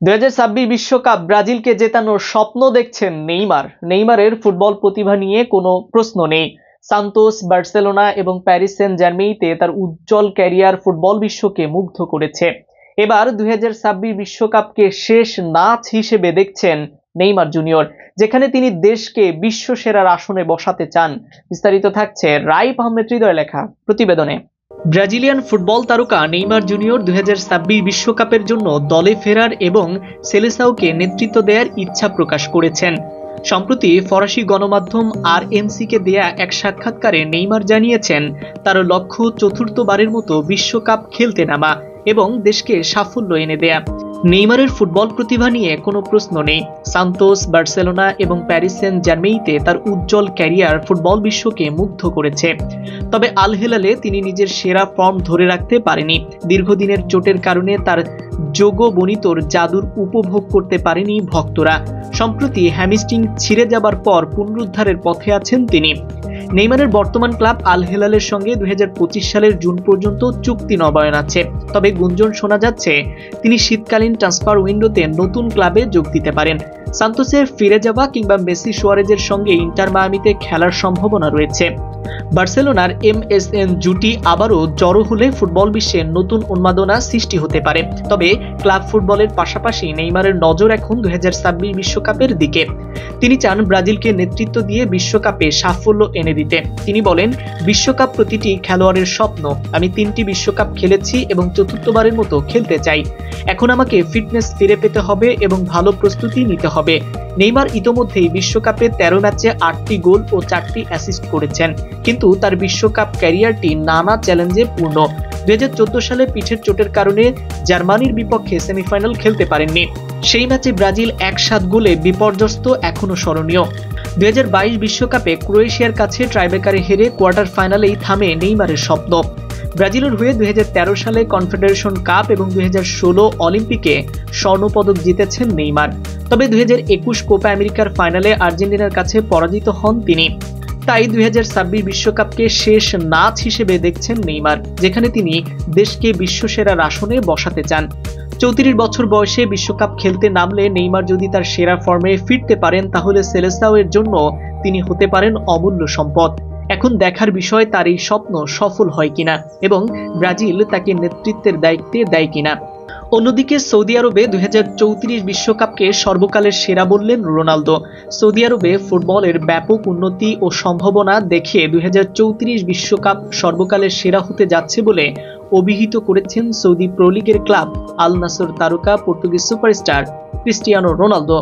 2026 বিশ্বকাপ ব্রাজিলকে জেতানোর স্বপ্ন দেখছেন নেইমারের ফুটবল প্রতিভা নিয়ে কোনো প্রশ্ন নেই। সান্তোস, বার্সেলোনা এবং প্যারিস সেন্ট জার্মেইতে তার উজ্জ্বল ক্যারিয়ার ফুটবল বিশ্বকে মুগ্ধ করেছে। এবার 2026 বিশ্বকাপকে শেষ নাচ হিসেবে দেখছেন নেইমার জুনিয়র, যেখানে তিনি দেশকে বিশ্ব সেরার আসনে বসাতে চান। বিস্তারিত থাকছে রাইফ আহমেদ হৃদয় লেখা প্রতিবেদনে। ব্রাজিলিয়ান ফুটবল তারকা নেইমার জুনিয়র 2026 বিশ্বকাপের জন্য দলে ফেরার এবং সেলেসাওকে নেতৃত্ব দেওয়ার ইচ্ছা প্রকাশ করেছেন। সম্প্রতি ফরাসি গণমাধ্যম RMC-কে দেয়া এক সাক্ষাৎকারে নেইমার জানিয়েছেন তার লক্ষ্য চতুর্থবারের মতো বিশ্বকাপ খেলতে নামা এবং দেশকে সাফল্য এনে দেয়া। নেইমারের ফুটবল প্রতিভা নিয়ে কোনো প্রশ্ন নেই। সান্তোস, বার্সেলোনা এবং প্যারিস সেন্ট জার্মেইতে তার উজ্জ্বল ক্যারিয়ার ফুটবল বিশ্বকে মুগ্ধ করেছে। তবে আল হিলালে তিনি নিজের সেরা ফর্ম ধরে রাখতে পারেনি। দীর্ঘদিনের চোটের কারণে তার যোগবনিতর জাদুর উপভোগ করতে পারেনি ভক্তরা। সম্প্রতি হ্যামস্ট্রিং ছিঁড়ে যাবার পর পুনরুদ্ধারের পথে আছেন তিনি। নেইমারের বর্তমান ক্লাব আল হিলালের সঙ্গে 2025 সালের জুন পর্যন্ত চুক্তি নবায়ন আছে। তবে গুঞ্জন শোনা যাচ্ছে তিনি শীতকালীন ট্রান্সফার উইন্ডোতে নতুন ক্লাবে যোগ দিতে পারেন। সান্তোসের ফিরে যাওয়া কিংবা মেসি সুয়ারেজের সঙ্গে ইন্টার মায়ামিতে খেলার সম্ভাবনা রয়েছে। বার্সেলোনার MSN জুটি আবারও জড়ো হলে ফুটবল বিশ্বে নতুন উন্মাদনা সৃষ্টি হতে পারে। তবে ক্লাব ফুটবলের পাশাপাশি নেইমারের নজর এখন 2026 বিশ্বকাপের দিকে। তিনি চান ব্রাজিলকে নেতৃত্ব দিয়ে বিশ্বকাপে সাফল্য এনে দিতে। তিনি বলেন, বিশ্বকাপ প্রতিটি খেলোয়াড়ের স্বপ্ন। আমি 3টি বিশ্বকাপ খেলেছি এবং চতুর্থবারের মতো খেলতে চাই। এখন আমাকে ফিটনেস ফিরে পেতে হবে এবং ভালো প্রস্তুতি নিতে হবে। নেইমার ইতোমধ্যেই বিশ্বকাপে 13 ম্যাচে 8টি গোল ও 4টি অ্যাসিস্ট করেছেন, কিন্তু তার বিশ্বকাপ ক্যারিয়ারটি নানা চ্যালেঞ্জে পূর্ণ। 2014 সালে পিঠের চোটের কারণে জার্মানির বিপক্ষে সেমিফাইনাল খেলতে পারেননি। সেই ম্যাচে ব্রাজিল 1-7 গোলে বিপর্যস্ত এখনো স্মরণীয়। 2022 বিশ্বকাপে ক্রোয়েশিয়ার কাছে ট্রাইব্রেকারে হেরে কোয়ার্টার ফাইনালেই থামে নেইমারের স্বপ্ন। ব্রাজিলের হয়ে 2013 সালে কনফেডারেশন কাপ এবং 2016 অলিম্পিকে স্বর্ণপদক জিতেছেন নেইমার। তবে 2021 কোপা আমেরিকার ফাইনালে আর্জেন্টিনার কাছে পরাজিত হন তিনি। তাই 2026 বিশ্বকাপকে শেষ নাচ হিসেবে দেখছেন নেইমার, যেখানে তিনি দেশকে বিশ্বসেরার আসনে বসাতে চান। 34 বছর বয়সে বিশ্বকাপ খেলতে নামলে নেইমার যদি তার সেরা ফর্মে ফিরতে পারেন, তাহলে সেলেসাও এর জন্য তিনি হতে পারেন অমূল্য সম্পদ। এখন দেখার বিষয় তার এই স্বপ্ন সফল হয় কিনা এবং ব্রাজিল তাকে নেতৃত্বের দায়িত্বে দেয় কিনা। অন্যদিকে সৌদি আরবে 2034 বিশ্বকাপকে সর্বকালের সেরা বললেন রোনালদো। সৌদি আরবে ফুটবলের ব্যাপক উন্নতি ও সম্ভাবনা দেখে 2034 বিশ্বকাপ সর্বকালের সেরা হতে যাচ্ছে বলে অভিহিত করেছেন সৌদি প্রো লিগের ক্লাব আল নাসর তারকা পর্তুগিজ সুপারস্টার ক্রিস্টিয়ানো রোনালদো।